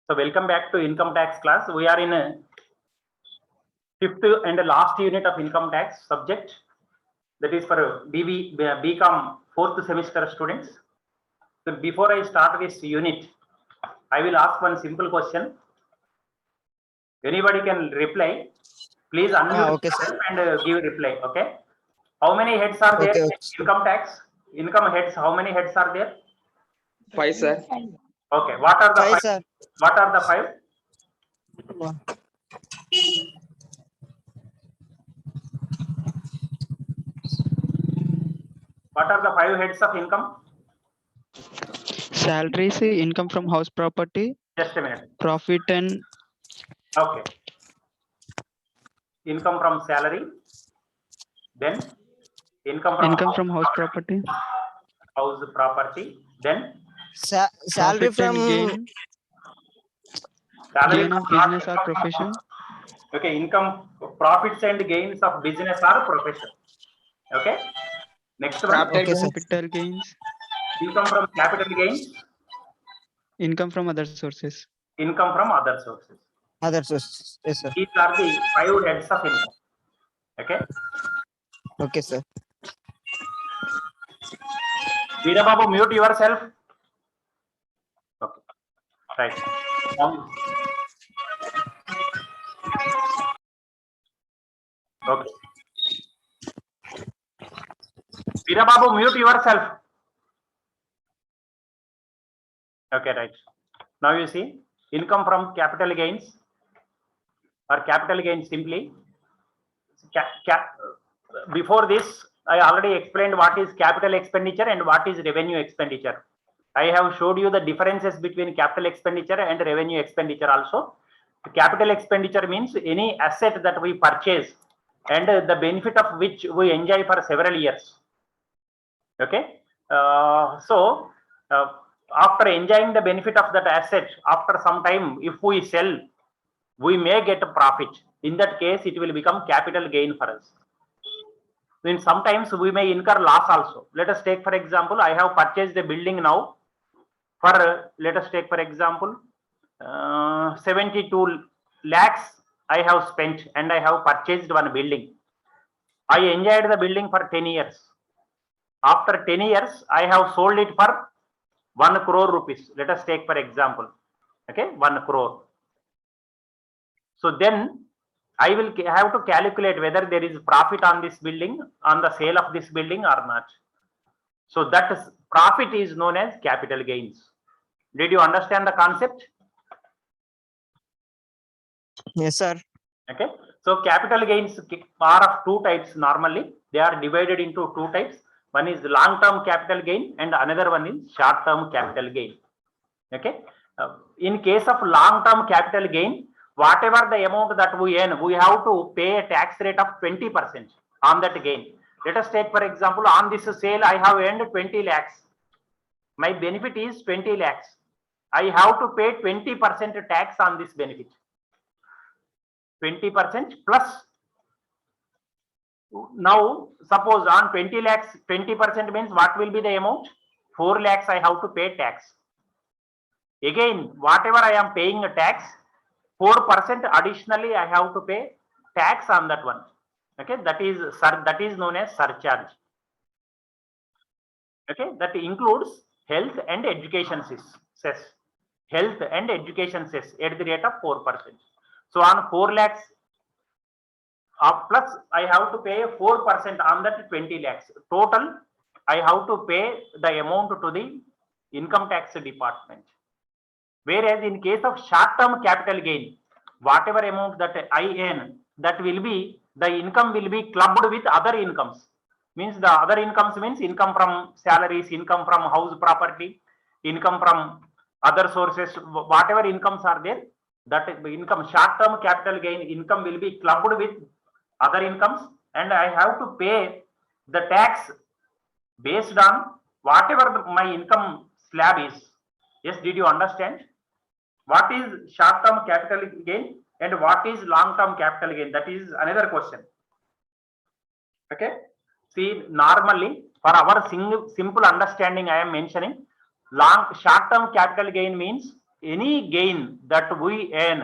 So welcome back to income tax class. We are in a fifth and last unit of income tax subject, that is for BCom fourth semester students. So before I start this unit, I will ask one simple question. Anybody can reply. Please unmute yourself and give reply. Okay. How many heads are there in income tax? Income heads. How many heads are there? 5, sir. Okay. What are the five? Sir. What are the five? What are the five heads of income? Salaries, income from house property. Just a minute. Profit and okay. Income from salary. Then income from house property. House property. Then salary from gain. Salary Gain of from business or profession. Okay, income, profits and gains of business or profession. Okay. Next one. Capital gains. Income from capital gains. Income from other sources. Income from other sources. Other sources. Yes, sir. These are the five heads of income. Okay. Okay, sir. Veera Babu, mute yourself. Okay. Right. Okay. Veera Babu, mute yourself. Okay, right. Now you see income from capital gains or capital gains simply. Before this, I already explained what is capital expenditure and what is revenue expenditure. I have showed you the differences between capital expenditure and revenue expenditure also. Capital expenditure means any asset that we purchase and the benefit of which we enjoy for several years. Okay. After enjoying the benefit of that asset, after some time, if we sell, we may get a profit. In that case, it will become capital gain for us. Then sometimes we may incur loss also. Let us take, for example, I have purchased a building now for, let us take, for example, 72 lakhs I have spent and I have purchased one building. I enjoyed the building for 10 years. After 10 years, I have sold it for 1 crore rupees. Let us take, for example, okay, 1 crore. So then I will have to calculate whether there is profit on this building, on the sale of this building or not. So that is, profit is known as capital gains. Did you understand the concept? Yes, sir. Okay. So capital gains are of two types normally. They are divided into two types. One is long-term capital gain and another one is short-term capital gain. Okay. In case of long-term capital gain, whatever the amount that we earn, we have to pay a tax rate of 20% on that gain. Let us take, for example, on this sale, I have earned 20 lakhs. My benefit is 20 lakhs. I have to pay 20% tax on this benefit. 20% plus. Now, suppose on 20 lakhs, 20% means what will be the amount? 4 lakhs I have to pay tax. Again, whatever I am paying a tax, 4% additionally I have to pay tax on that one. Okay, that is known as surcharge. Okay, that includes health and education cess. Health and education cess at the rate of 4%. So on 4 lakhs plus I have to pay 4% on that 20 lakhs. Total I have to pay the amount to the income tax department. Whereas in case of short-term capital gain, whatever amount that I earn, that will be, the income will be clubbed with other incomes. Means the other incomes means income from salaries, income from house property, income from other sources, whatever incomes are there, that income, short-term capital gain income will be clubbed with other incomes and I have to pay the tax based on whatever my income slab is. Yes, did you understand? What is short-term capital gain and what is long-term capital gain? That is another question. Okay. See, normally for our simple understanding, I am mentioning short-term capital gain means any gain that we earn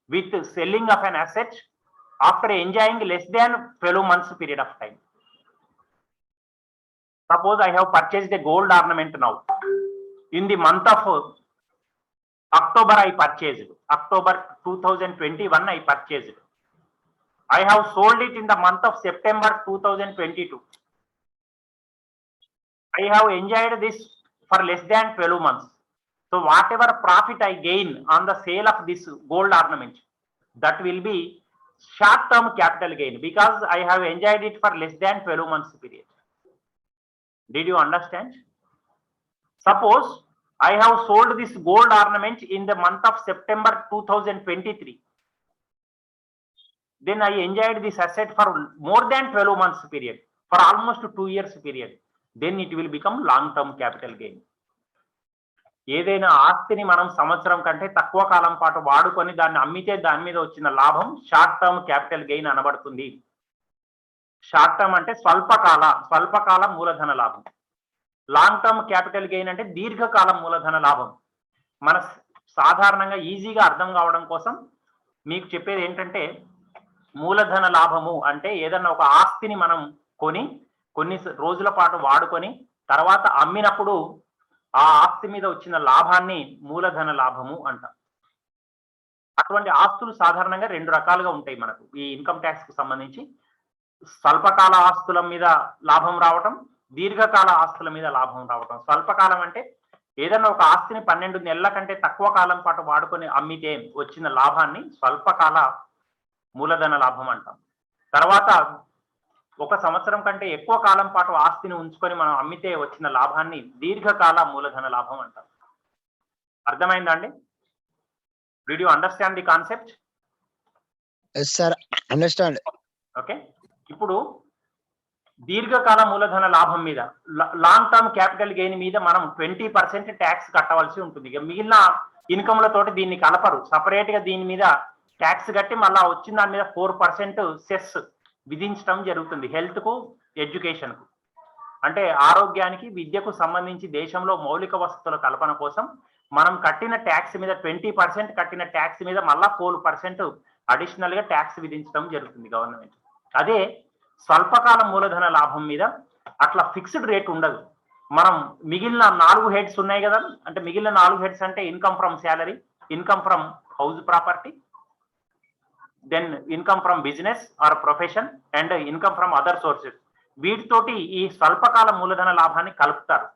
with selling of an asset after enjoying less than 12 months period of time. Suppose I have purchased a gold ornament now. In the month of October I purchased. October 2021 I purchased. I have sold it in the month of September 2022. I have enjoyed this for less than 12 months. So whatever profit I gain on the sale of this gold ornament, that will be short-term capital gain because I have enjoyed it for less than 12 months period. Did you understand? Suppose I have sold this gold ornament in the month of September 2023. Then I enjoyed this asset for more than 12 months period, for almost 2 years period. Then it will become long-term capital gain. ఏదైనా ఆస్తిని మనం సంవత్సరం కంటే తక్కువ కాలం పాటు వాడుకొని దాన్ని అమ్మితే దాని మీద వచ్చిన లాభం షార్ట్ టర్మ్ క్యాపిటల్ గెయిన్ అనబడుతుంది. షార్ట్ టర్మ్ అంటే స్వల్పకాల మూలధన లాభం. లాంగ్ టర్మ్ క్యాపిటల్ గెయిన్ అంటే దీర్ఘకాలం మూలధన లాభం. మన సాధారణంగా ఈజీగా అర్థం కావడం కోసం మీకు చెప్పేది ఏంటంటే, మూలధన లాభము అంటే ఏదన్నా ఒక ఆస్తిని మనం కొని కొన్ని రోజుల పాటు వాడుకొని తర్వాత అమ్మినప్పుడు ఆ ఆస్తి మీద వచ్చిన లాభాన్ని మూలధన లాభము అంటాం. అటువంటి ఆస్తులు సాధారణంగా 2 రకాలుగా ఉంటాయి మనకు ఈ ఇన్కమ్ ట్యాక్స్ కు సంబంధించి. స్వల్పకాల ఆస్తుల మీద లాభం రావటం, దీర్ఘకాల ఆస్తుల మీద లాభం రావటం. స్వల్పకాలం అంటే ఏదైనా ఒక ఆస్తిని 12 నెలల కంటే తక్కువ కాలం పాటు వాడుకొని అమ్మితే వచ్చిన లాభాన్ని స్వల్పకాల మూలధన లాభం అంటాం. తర్వాత 1 సంవత్సరం కంటే ఎక్కువ కాలం పాటు ఆస్తిని ఉంచుకొని మనం అమ్మితే వచ్చిన లాభాన్ని దీర్ఘకాల మూలధన లాభం అంటాం. అర్థమైందా అండి? Did you understand the concept? Yes, sir. Understand. Okay. ఇప్పుడు దీర్ఘకాల మూలధన లాభం మీద, లాంగ్ టర్మ్ క్యాపిటల్ గెయిన్ మీద మనం 20% ట్యాక్స్ కట్టవలసి ఉంటుంది. ఇక మిగిలిన ఇన్కమ్లతోటి దీన్ని కలపరు. సపరేట్ గా దీని మీద ట్యాక్స్ కట్టి మళ్ళా వచ్చిన దాని మీద 4% సెస్ విధించడం జరుగుతుంది. హెల్త్ కు, ఎడ్యుకేషన్ కు, అంటే ఆరోగ్యానికి, విద్యకు సంబంధించి దేశంలో మౌలిక వసతుల కల్పన కోసం మనం కట్టిన ట్యాక్స్ మీద 20% కట్టిన ట్యాక్స్ మీద మళ్ళా 4% అడిషనల్ గా ట్యాక్స్ విధించడం జరుగుతుంది గవర్నమెంట్. అదే స్వల్పకాల మూలధన లాభం మీద అట్లా ఫిక్స్డ్ రేట్ ఉండదు. మనం మిగిలిన 4 హెడ్స్ ఉన్నాయి కదా, అంటే మిగిలిన 4 హెడ్స్ అంటే income from salary, income from house property, then income from business or profession and income from other sources. వీటితోటి ఈ స్వల్పకాల మూలధన లాభాన్ని కలుపుతారు.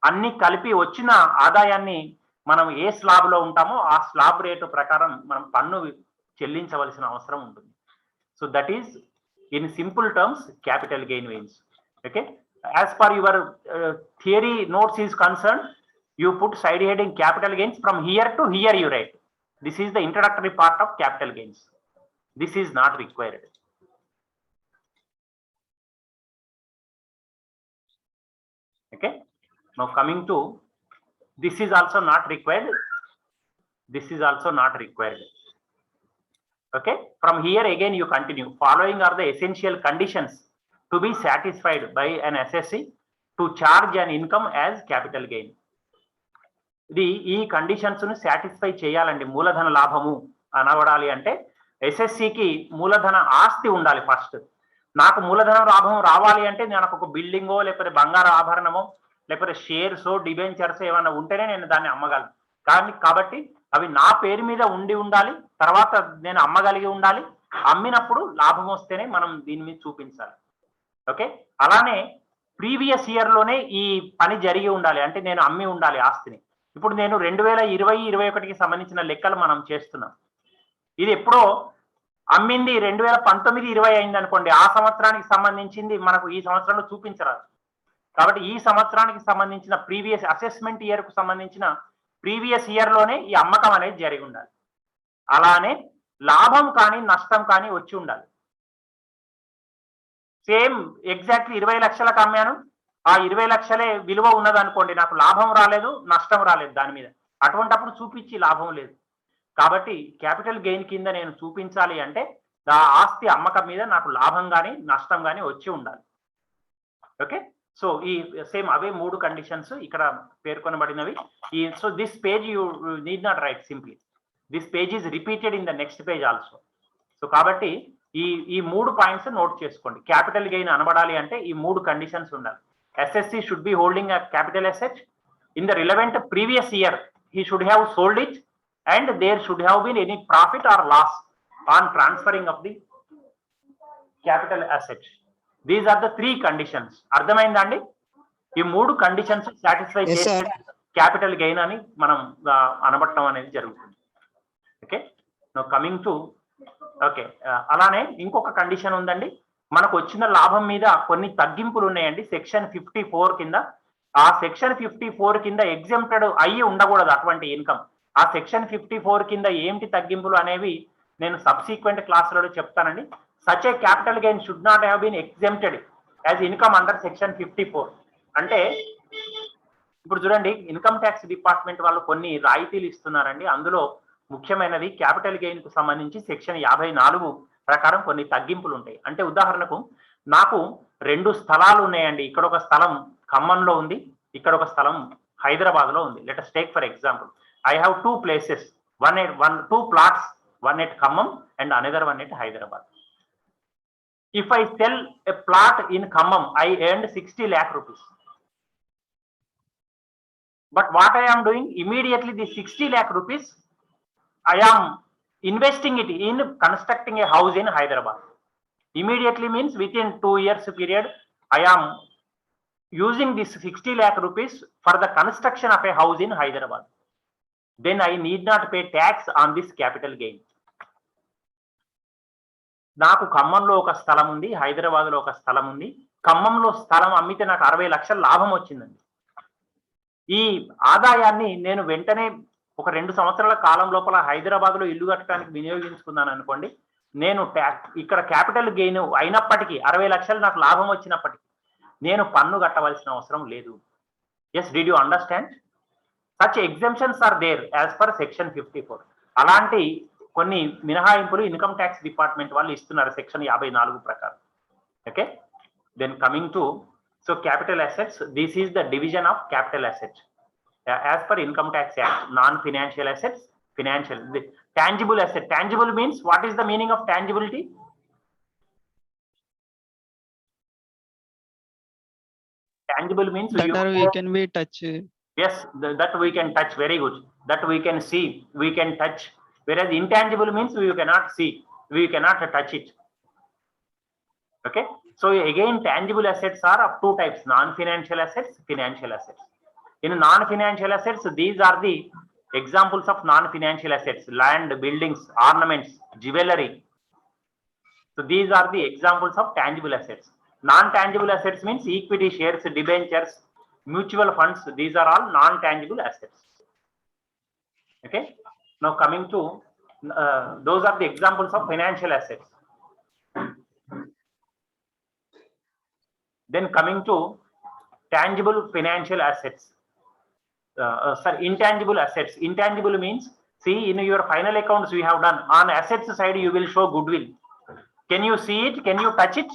అన్ని కలిపి వచ్చిన ఆదాయాన్ని మనం ఏ స్లాబ్ లో ఉంటామో ఆ స్లాబ్ రేటు ప్రకారం మనం పన్ను చెల్లించవలసిన అవసరం ఉంటుంది. So that is in simple terms capital gain means. Okay, as per your theory notes is concern, you put side heading capital gains. From here to here you write. This is the introductory part of capital gains. This is not required. Okay, now coming to this is also not required. This is also not required. Okay, from here again you continue. Following are the essential conditions to be satisfied by an assessee to charge an income as capital gain. ఈ conditions ను satisfy చేయాలండి. మూలధన లాభము అనబడాలి అంటే ఎస్ఎస్సికి మూలధన ఆస్తి ఉండాలి. First నాకు మూలధన లాభం రావాలి అంటే నాకు ఒక బిల్డింగో లేకపోతే బంగారు ఆభరణమో లేకపోతే షేర్సో డిబెంచర్స్ ఏమైనా ఉంటేనే నేను దాన్ని అమ్మగలను. కాబట్టి అవి నా పేరు మీద ఉండాలి, తర్వాత నేను అమ్మగలిగి ఉండాలి. అమ్మినప్పుడు లాభం వస్తేనే మనం దీని మీద చూపించాలి. ఓకే, అలానే ప్రీవియస్ ఇయర్ లోనే ఈ పని జరిగి ఉండాలి, అంటే నేను అమ్మి ఉండాలి ఆస్తిని. ఇప్పుడు నేను 2020-21కి సంబంధించిన లెక్కలు మనం చేస్తున్నాం. ఇది ఎప్పుడో అమ్మింది 2019-20 అయింది అనుకోండి, ఆ సంవత్సరానికి సంబంధించింది మనకు ఈ సంవత్సరంలో చూపించరాదు. కాబట్టి ఈ సంవత్సరానికి సంబంధించిన ప్రీవియస్ అసెస్మెంట్ ఇయర్ కు సంబంధించిన ప్రీవియస్ ఇయర్ లోనే ఈ అమ్మకం అనేది జరిగి ఉండాలి. అలానే లాభం కానీ నష్టం కానీ వచ్చి ఉండాలి. సేమ్ ఎగ్జాక్ట్లీ 20 లక్షలకు అమ్మాను, ఆ 20 లక్షలే విలువ ఉన్నది అనుకోండి, నాకు లాభం రాలేదు, నష్టం రాలేదు దాని మీద, అటువంటిప్పుడు చూపించి లాభం లేదు. కాబట్టి క్యాపిటల్ గెయిన్ కింద నేను చూపించాలి అంటే ఆ ఆస్తి అమ్మకం మీద నాకు లాభం కానీ నష్టం కానీ వచ్చి ఉండాలి. ఓకే, సో ఈ సేమ్ అవే 3 కండిషన్స్ ఇక్కడ పేర్కొనబడినవి. So this page you need not write simply, this page is repeated in the next page also. So కాబట్టి ఈ 3 పాయింట్స్ నోట్ చేసుకోండి. క్యాపిటల్ గెయిన్ అనబడాలి అంటే ఈ 3 కండిషన్స్ ఉండాలి. Assessee should be holding a capital asset in the relevant previous year, he should have sold it and there should have been any profit are loss on transferring of the capital asset. These are the 3 conditions. అర్థమైందా అండి? ఈ 3 conditions satisfy Yes, చేస్తే sir. Capital gain అని మనం అనబట్టడం అనేది జరుగుతుంది. Okay, now coming to okay, అలానే ఇంకొక కండిషన్ ఉందండి. మనకు వచ్చిన లాభం మీద కొన్ని తగ్గింపులు ఉన్నాయండి సెక్షన్ 54 కింద. ఆ సెక్షన్ 54 కింద ఎగ్జెంప్టెడ్ అయ్యి ఉండకూడదు అటువంటి ఇన్కమ్. ఆ సెక్షన్ 54 కింద ఏంటి తగ్గింపులు అనేవి నేను సబ్సిక్వెంట్ క్లాసులలో చెప్తానండి. Such a capital gain should not have been exempted as income under section 54. అంటే ఇప్పుడు చూడండి, ఇన్కమ్ ట్యాక్స్ డిపార్ట్మెంట్ వాళ్ళు కొన్ని రాయితీలు ఇస్తున్నారండి. అందులో ముఖ్యమైనది క్యాపిటల్ గెయిన్ కు సంబంధించి సెక్షన్ 54 ప్రకారం కొన్ని తగ్గింపులు ఉంటాయి. అంటే ఉదాహరణకు నాకు 2 స్థలాలు ఉన్నాయండి. ఇక్కడ ఒక స్థలం ఖమ్మంలో ఉంది, ఇక్కడ ఒక స్థలం హైదరాబాద్ లో ఉంది. Let us take for example, I have 2 places, 2 plots, one at Khammam and another one at Hyderabad. If I sell a plot in Khammam, I earned 60 lakh rupees. But what I am doing, immediately the 60 lakh rupees, I am investing it in constructing a house in Hyderabad. Immediately means within 2 years period, I am using this 60 lakh rupees for the construction of a house in Hyderabad. Then I need not pay tax on this capital gain. నాకు ఖమ్మంలో ఒక స్థలం ఉంది, హైదరాబాద్ లో ఒక స్థలం ఉంది. ఖమ్మంలో స్థలం అమ్మితే నాకు 60 లక్షల లాభం వచ్చిందండి. ఈ ఆదాయాన్ని నేను వెంటనే ఒక 2 సంవత్సరాల కాలం లోపల హైదరాబాద్ లో ఇల్లు కట్టడానికి వినియోగించుకున్నాను అనుకోండి, నేను ఇక్కడ క్యాపిటల్ గెయిన్ అయినప్పటికీ 60 లక్షలు నాకు లాభం వచ్చినప్పటికీ నేను పన్ను కట్టవలసిన అవసరం లేదు. Yes, did you understand? Such exemptions are there as per section 54. అలాంటి కొన్ని మినహాయింపులు ఇన్కమ్ ట్యాక్స్ డిపార్ట్మెంట్ వాళ్ళు ఇస్తున్నారు సెక్షన్ 54 ప్రకారం. Okay, then coming to so capital assets, this is the division of capital assets as per Income Tax Act. Non-financial assets, financial. The tangible asset. Tangible means, what is the meaning of tangibility? Tangible means That we can be touch. Yes, that we can touch. Very good. That we can see, we can touch. Whereas intangible means we cannot see, we cannot touch it. Okay. So again, tangible assets are of 2 types: non-financial assets, financial assets. In non-financial assets, these are the examples of non-financial assets: land, buildings, ornaments, jewelry. So these are the examples of tangible assets. Non-tangible assets means equity shares, debentures, mutual funds. These are all non-tangible assets. Okay. Now coming to those are the examples of financial assets. Then coming to tangible financial assets. Intangible assets. Intangible means, see, in your final accounts we have done, on assets side you will show goodwill. Can you see it? Can you touch it?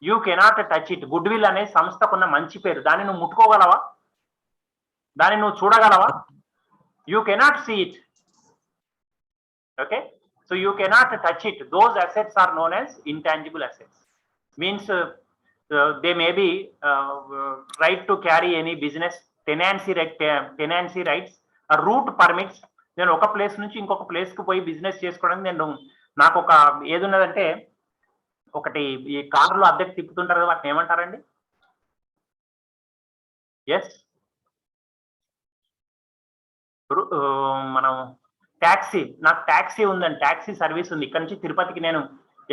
You cannot touch it. Goodwill అనే సంస్థకున్న మంచి పేరు, దాన్ని నువ్వు ముట్టుకోగలవా? దాన్ని నువ్వు చూడగలవా? You cannot see it. Okay, so you cannot touch it. Those assets are known as intangible assets. Means they may be right to carry any business, tenancy rights, route permits. నేను ఒక place నుంచి ఇంకొక place కు పోయి business చేసుకోవడానికి నాకు ఒక ఏది ఉన్నదంటే, ఒకటి ఈ కార్లో అద్దెకి తిప్పుతుంటారు కదా, వాటిని ఏమంటారండి? ఎస్, మనం ట్యాక్సీ. నాకు ట్యాక్సీ ఉందండి, ట్యాక్సీ సర్వీస్ ఉంది. ఇక్కడ నుంచి తిరుపతికి నేను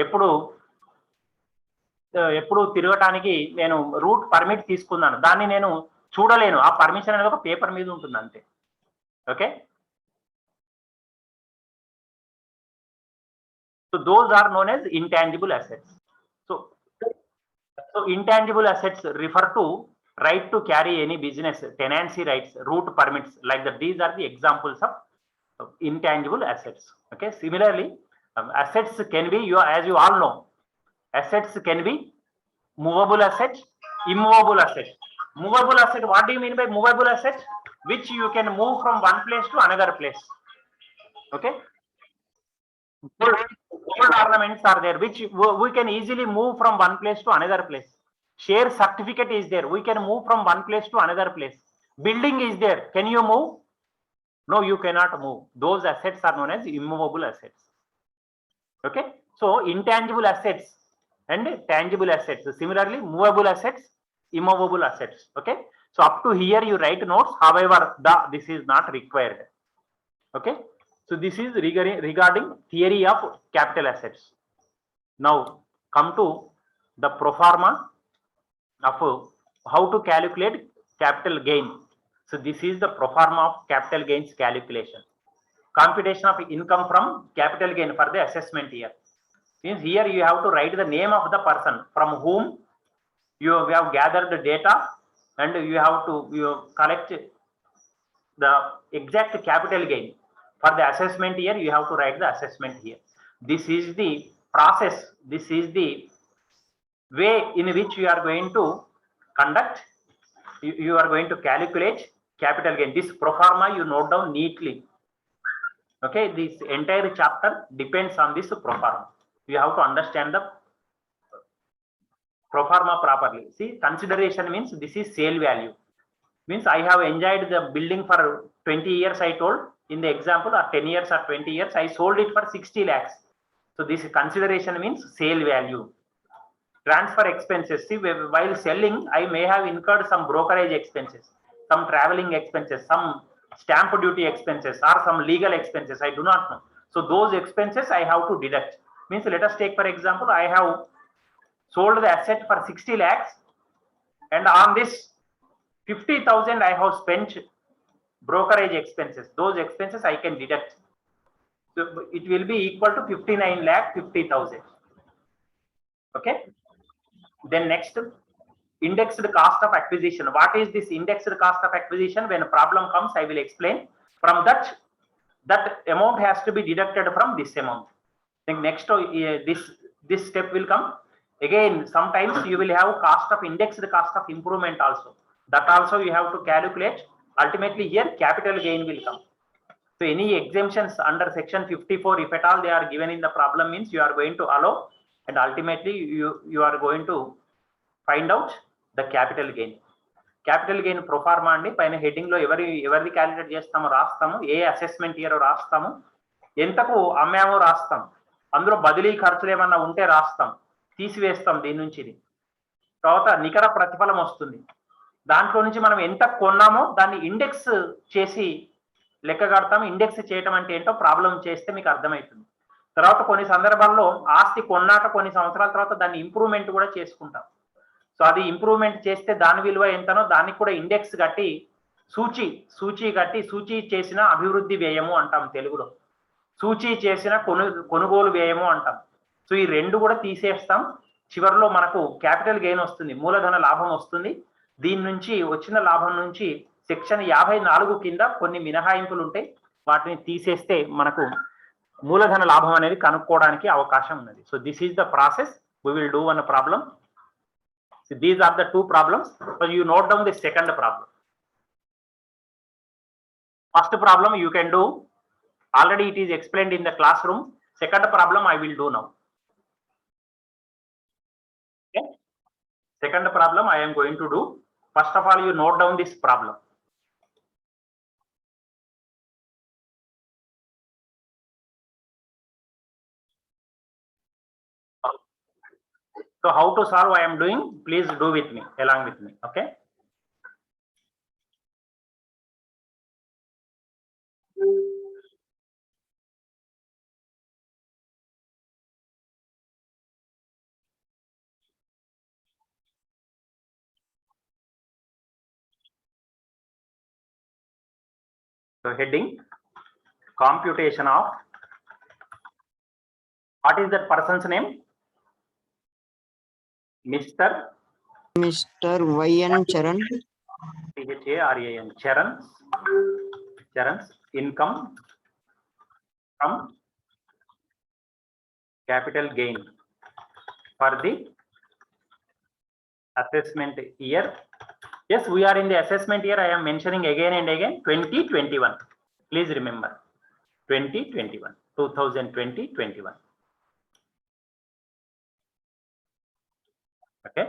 ఎప్పుడు తిరగటానికి నేను రూట్ పర్మిట్ తీసుకున్నాను. దాన్ని నేను చూడలేను. ఆ పర్మిషన్ అనేది ఒక పేపర్ మీద ఉంటుంది అంతే. Okay, so those are known as intangible assets. So intangible assets refer to right to carry any business, tenancy rights, route permits, like that. These are the examples of intangible assets. Okay, similarly assets can be, as you all know, assets can be movable asset, immovable asset. Movable asset, what do you mean by movable asset? Which you can move from one place to another place. Okay. Gold ornaments are there, which we can easily move from one place to another place. Share certificate is there, we can move from one place to another place. Building is there, can you move? No, you cannot move. Those assets are known as immovable assets. Okay, so intangible assets and tangible assets. Similarly, movable assets, immovable assets. Okay, so up to here you write notes. However, this is not required. Okay, so this is regarding theory of capital assets. Now come to the pro forma of how to calculate capital gain. So this is the pro forma of capital gains calculation. Computation of income from capital gain for the assessment year. Means here you have to write the name of the person from whom you have gathered the data, and you have to collect the exact capital gain. For the assessment year, you have to write the assessment year. This is the process. This is the way in which you are going to conduct. You are going to calculate capital gain. This pro forma you note down neatly. Okay, this entire chapter depends on this pro forma. You have to understand the pro forma properly. See, consideration means this is sale value. Means I have enjoyed the building for 20 years, I told in the example, or 10 years or 20 years, I sold it for 60 lakhs. So this consideration means sale value. Transfer expenses. See, while selling, I may have incurred some brokerage expenses, some traveling expenses, some stamp duty expenses, or some legal expenses. I do not know. So those expenses I have to deduct. Means let us take for example, I have sold the asset for 60 lakhs, and on this 50,000 I have spent brokerage expenses. Those expenses I can deduct. So it will be equal to 59 lakh 50,000. Okay. Then next, indexed cost of acquisition. What is this indexed cost of acquisition? When a problem comes, I will explain. From that amount has to be deducted from this amount. Then next, this step will come. Again, sometimes you will have cost of indexed cost of improvement also. That also you have to calculate. Ultimately here capital gain will come. So any exemptions under section 54, if at all they are given in the problem, means you are going to allow, and ultimately you are going to find out the capital gain. Capital gain pro forma andi paina heading lo everdi calculate chestamo rastamu, A assessment year రాస్తాము, ఎంతకు అమ్మామో రాస్తాం, అందులో బదిలీ ఖర్చులు ఏమన్నా ఉంటే రాస్తాం, తీసివేస్తాం దీని నుంచి. తర్వాత నికర ప్రతిఫలం వస్తుంది, దాంట్లో నుంచి మనం ఎంత కొన్నామో దాన్ని ఇండెక్స్ చేసి లెక్క కడతాం. ఇండెక్స్ చేయటం అంటే ఏంటో ప్రాబ్లం చేస్తే మీకు అర్థమవుతుంది. తర్వాత కొన్ని సందర్భాల్లో ఆస్తి కొన్నాక కొన్ని సంవత్సరాల తర్వాత దాన్ని ఇంప్రూవ్మెంట్ కూడా చేసుకుంటాం. సో అది ఇంప్రూవ్మెంట్ చేస్తే దాని విలువ ఎంతనో దానికి కూడా ఇండెక్స్ కట్టి సూచి చేసిన అభివృద్ధి వ్యయము అంటాం తెలుగులో. సూచి చేసిన కొనుగోలు వ్యయము అంటాం. సో ఈ రెండు కూడా తీసేస్తాం. చివరిలో మనకు క్యాపిటల్ గెయిన్ వస్తుంది, మూలధన లాభం వస్తుంది. దీని నుంచి వచ్చిన లాభం నుంచి సెక్షన్ 54 కింద కొన్ని మినహాయింపులు ఉంటాయి, వాటిని తీసేస్తే మనకు మూలధన లాభం అనేది కనుక్కోవడానికి అవకాశం ఉన్నది. So this is the process. we will do one problem. So these are the two problems. So you note down the second problem. First problem you can do, already it is explained in the classroom. Second problem I will do now. Okay, second problem I am going to do. First of all, you note down this problem. So how to solve I am doing, please do with me, along with me. Okay. So heading, computation of, what is that person's name? Mr. Y.N. Charan. Charan. Charan's income from capital gain for the assessment year. Yes, we are in the assessment year. I am mentioning again and again 2021. Please remember 2021, 2020-21. Okay.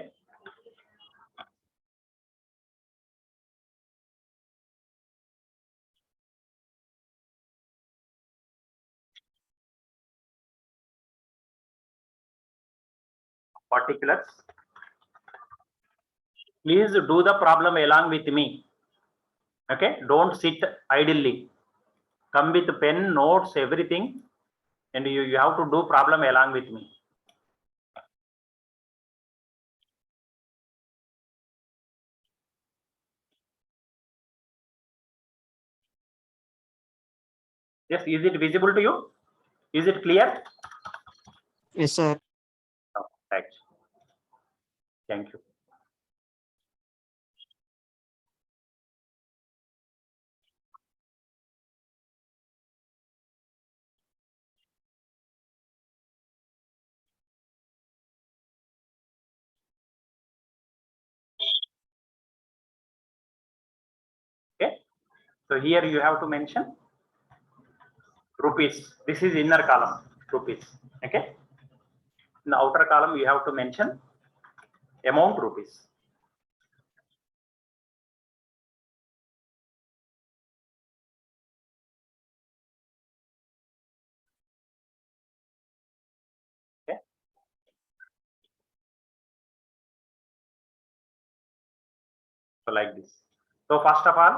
Particulars. Please do the problem along with me. Okay, don't sit idly. Come with pen, notes, everything, and you have to do problem along with me. Yes, is it visible to you? Is it clear? Yes, sir. Oh, right. Thank you. Okay, so here you have to mention rupees. This is inner column, rupees. Okay, in the outer column you have to mention amount, rupees. Okay, so like this. So first of all,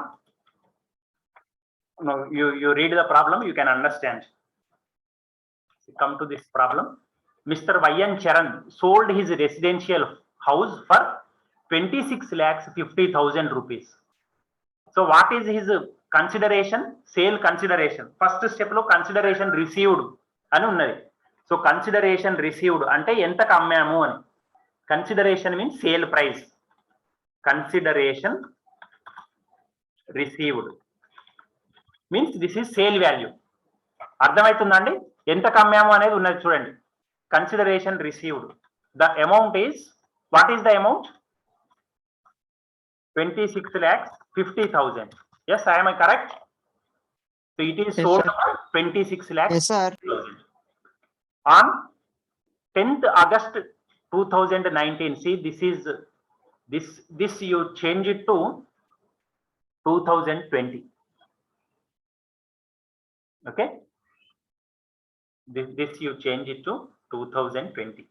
no, you read the problem, you can understand. Come to this problem. Mr. Y.N. Charan sold his residential house for 26,50,000 rupees. So what is his consideration? Sale consideration. First step lo consideration received అని ఉన్నది. So consideration received అంటే ఎంతకు అమ్మాము అని. Consideration means sale price. Consideration received means this is sale value. అర్థమవుతుందండి? ఎంతకు అమ్మాము అనేది ఉన్నది చూడండి. Consideration received. The amount is, what is the amount? 26,50,000. Yes, I am correct? So it is Yes, sold sir. for 26 lakhs. Yes, sir. On 10th August 2019. See, this is this you change it to 2020. Okay, this you change it to 2020.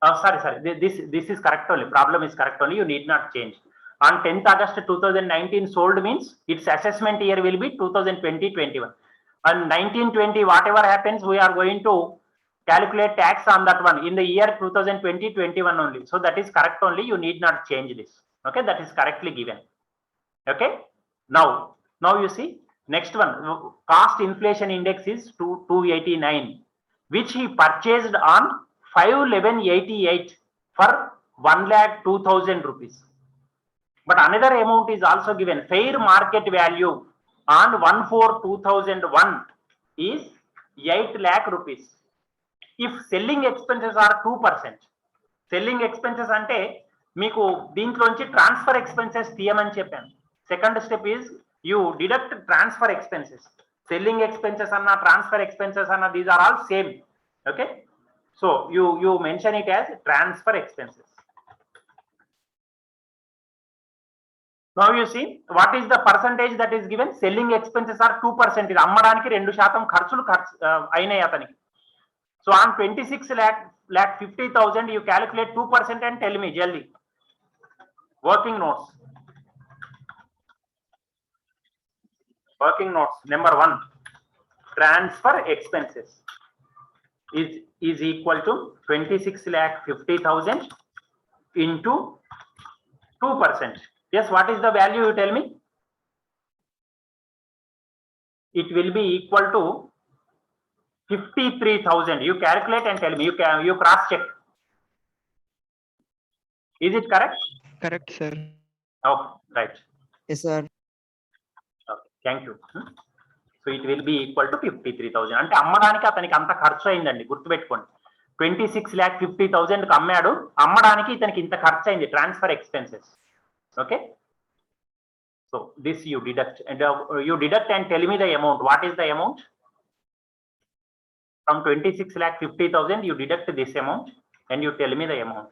Oh, sorry, this is correct only. Problem is correct only. You need not change. On 10th August 2019 sold means its assessment year will be 2020-21. On 1920, whatever happens, we are going to calculate tax on that one in the year 2020-21 only. So that is correct only. You need not change this. Okay, that is correctly given. Okay, now you see next one. Cost inflation index is 289, which he purchased on 5/11/88 for 1,02,000 rupees. But another amount is also given. Fair market value on 1/4/2001 is 8 lakh rupees. If selling expenses are 2%, selling expenses అంటే మీకు దీంట్లోంచి transfer expenses తీయమని చెప్పాను. Second step is you deduct transfer expenses. Selling expenses అన్న transfer expenses అన్న these are all same. Okay, so you mention it as transfer expenses. Now you see what is the percentage that is given. Selling expenses are 2%. ఇది అమ్మడానికి 2% ఖర్చులు అయినాయి అతనికి. So on 26,50,000 you calculate 2% and tell me jaldi. Working notes. Working notes number 1, transfer expenses is equal to 26,50,000 into 2%. Yes, what is the value, you tell me? It will be equal to 53,000. You calculate and tell me. You cross check. Is it correct? Correct, sir. Okay, right. Yes, sir. Okay, thank you. So it will be equal to 53,000. అంటే అమ్మడానికి అతనికి అంత ఖర్చు అయిందండి, గుర్తుపెట్టుకోండి. 26,50,000 అమ్మాడు. అమ్మడానికి ఇతనికి ఇంత ఖర్చు అయింది, transfer expenses. Okay, so this you deduct and you deduct and tell me the amount. What is the amount? From 26,50,000 you deduct this amount and you tell me the amount.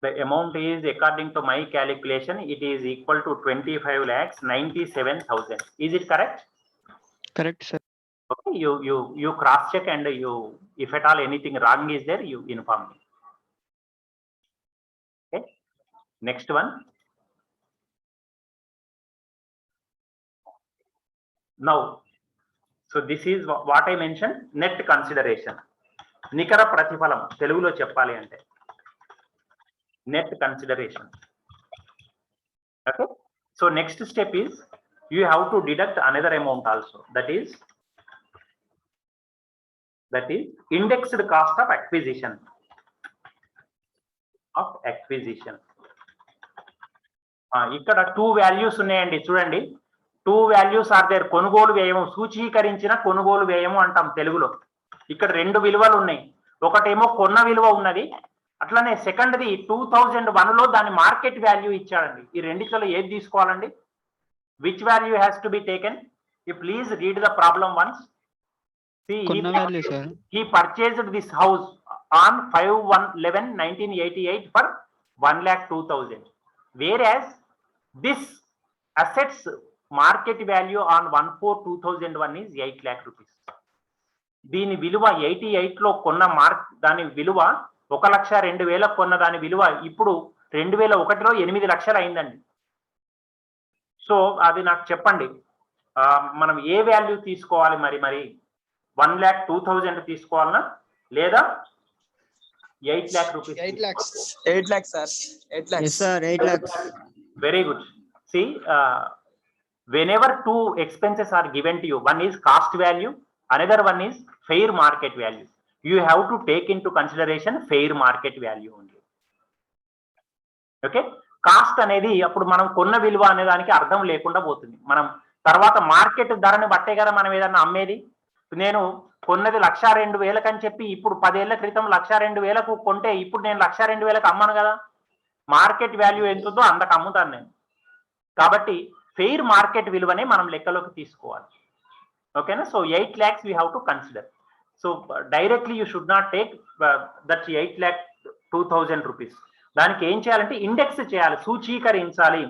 The amount is, according to my calculation, it is equal to 25,97,000. Is it correct? Correct, sir. Okay, you cross check and you, if at all anything wrong is there, you inform me. Okay, next one. Now, so this is what I mentioned, net consideration. నికర ప్రతిఫలం తెలుగులో చెప్పాలి అంటే net consideration. Okay, so next step is you have to deduct another amount also, that is indexed cost of acquisition. ఇక్కడ 2 values ఉన్నాయండి, చూడండి. 2 values are there. కొనుగోలు వ్యయము, సూచీకరించిన కొనుగోలు వ్యయము అంటాం తెలుగులో. ఇక్కడ 2 విలువలు ఉన్నాయి. ఒకటేమో కొన్న విలువ ఉన్నది, అట్లనే సెకండ్ది 2001లో దాని మార్కెట్ వాల్యూ ఇచ్చాడండి. ఈ రెండిట్లో ఏది తీసుకోవాలండి? Which value has to be taken? You please read the problem once. కొన్న value, sir. He purchased this house on 5/11/1988 for 1,02,000, whereas this assets market value on 1/4/2001 is 8 lakh rupees. దీని విలువ 88లో కొన్న దాని విలువ 1,02,000 కొన్న దాని విలువ ఇప్పుడు 2001లో 8 లక్షలు అయిందండి. సో అది నాకు చెప్పండి, మనం ఏ వాల్యూ తీసుకోవాలి? మరి 1,02,000 తీసుకోవాలనా లేదా 8 lakh rupees? 8 lakhs. 8 lakhs, sir. 8 lakhs. Yes, sir. 8 lakhs. Very good. See, whenever 2 expenses are given to you, one is cost value, another one is fair market value. You have to take into consideration fair market value only. Okay, cost అనేది అప్పుడు మనం కొన్న విలువ అనే దానికి అర్థం లేకుండా పోతుంది. మనం తర్వాత మార్కెట్ ధరని బట్టే కదా మనం ఏదన్నా అమ్మేది. నేను కొన్నది 1,02,000 అని చెప్పి ఇప్పుడు 10 ఏళ్ల క్రితం 1,02,000 కొంటే ఇప్పుడు నేను 1,02,000 అమ్మాను కదా. మార్కెట్ వాల్యూ ఎంత ఉందో అంతకు అమ్ముతాను నేను. కాబట్టి ఫెయిర్ మార్కెట్ విలువనే మనం లెక్కలోకి తీసుకోవాలి. ఓకేనా? So 8 lakhs we have to consider. So directly you should not take that 8,02,000 rupees. దానికి ఏం చేయాలంటే ఇండెక్స్ చేయాలి, సూచీకరించాలి.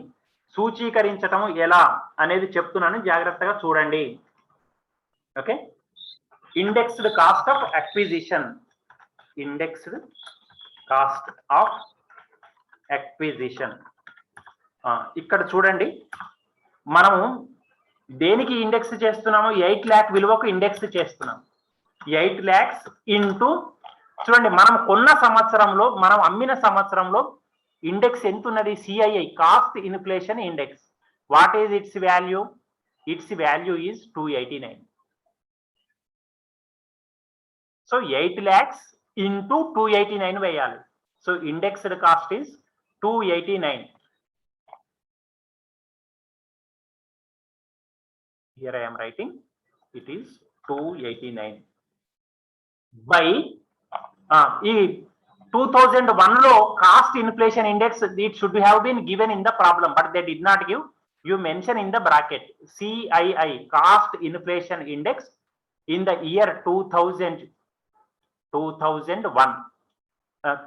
సూచీకరించటం ఎలా అనేది చెప్తున్నాను, జాగ్రత్తగా చూడండి. Okay, indexed cost of acquisition. Indexed cost of acquisition. ఇక్కడ చూడండి, మనము దేనికి ఇండెక్స్ చేస్తున్నాము? 8 lakh విలువకు ఇండెక్స్ చేస్తున్నాం. 8 lakhs ఇంటూ, చూడండి, మనం కొన్న సంవత్సరంలో మనం అమ్మిన సంవత్సరంలో ఇండెక్స్ ఎంత ఉన్నది? CII, cost inflation index. What is it's value? It's value is 289. So 8 lakhs into 289 వేయాలి. So indexed cost is 289. Here I am writing, it is 289 by ఈ 2001లో cost inflation index, it should have been given in the problem, but they did not give. You mention in the bracket CII, cost inflation index, in the year 2001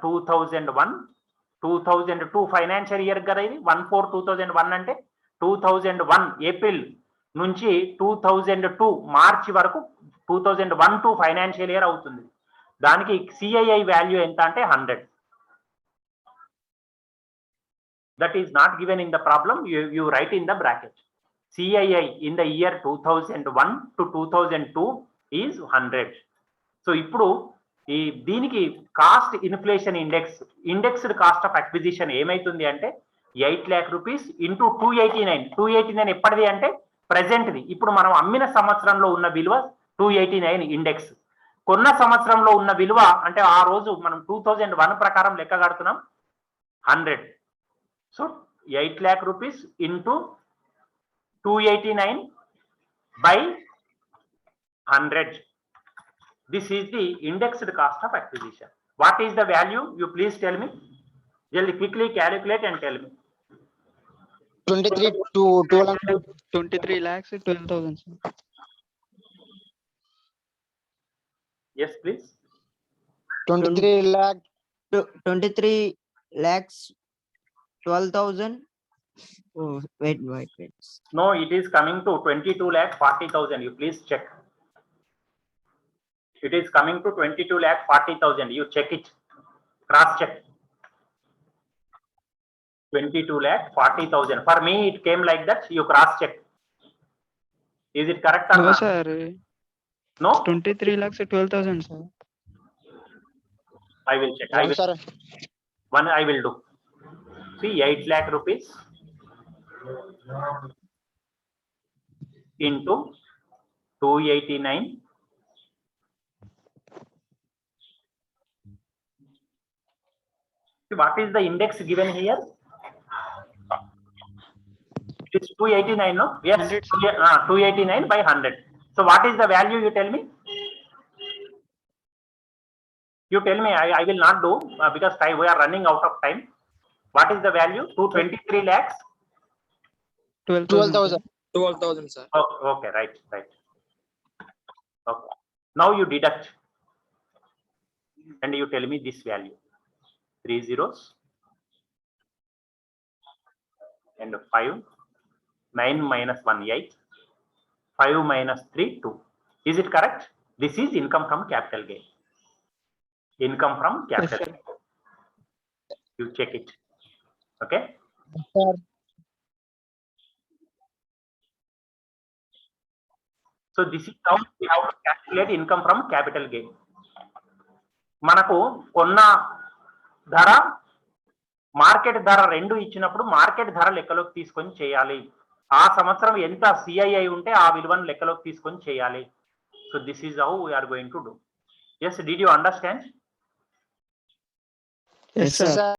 2002 financial year కదా ఇది. 1/4/2001 అంటే 2001 April నుంచి 2002 మార్చి వరకు 2001 financial year అవుతుంది. దానికి CII value ఎంత అంటే 100. That is not given in the problem. You right in the bracket. CII in the year 2001 to 2002 is 100. So ఇప్పుడు ఈ దీనికి cost inflation index, indexed cost of acquisition ఏమైతుంది అంటే 8 lakh rupees ఇంటూ 289. 289 ఎప్పటిది అంటే ప్రెజెంట్ది. ఇప్పుడు మనం అమ్మిన సంవత్సరంలో ఉన్న విలువ 289 ఇండెక్స్. కొన్న సంవత్సరంలో ఉన్న విలువ అంటే ఆ రోజు మనం 2001 ప్రకారం లెక్క కడుతున్నాం 100. So 8 lakh rupees into 289 by 100. This is the indexed cost of acquisition. What is the value? You please tell me. Just quickly calculate and tell me. 23 to 12. 23 lakhs, 12,000, sir. Yes, please. 23 lakh. 23 lakhs 12,000. Oh, wait. No, it is coming to 22 lakh 40,000. You please check. It is coming to 22 lakh 40,000. You check it. Cross check. 22 lakh 40,000. For me, it came like that. You cross check. Is it correct or No, not? sir. No? 23 lakhs, 12,000, sir. I will check. One, sir. One I will do. See, 8 lakh rupees into 289. See, what is the index given here? It is 289, no? Yes, 100. 289 by 100. So what is the value, you tell me? You tell me, I will not do because we are running out of time. What is the value? 223 lakhs. 12,000. 12,000, sir. Oh, okay, right. Okay. Now you deduct and you tell me this value. 3 zeros and 5. 9 minus 1, 8. 5 minus 3, 2. Is it correct? This is income from capital gain. Income from capital sir. gain. You check it. Okay. Sir. So this is how we have to calculate income from capital gain. మనకు కొన్న ధర market ధర రెండు ఇచ్చినప్పుడు market ధర లెక్కలోకి తీసుకొని చేయాలి. ఆ సంవత్సరం ఎంత సిఐఐ ఉంటే ఆ విలువను లెక్కలోకి తీసుకొని చేయాలి. So this is how we are going to do. Yes, did you understand? Yes, sir.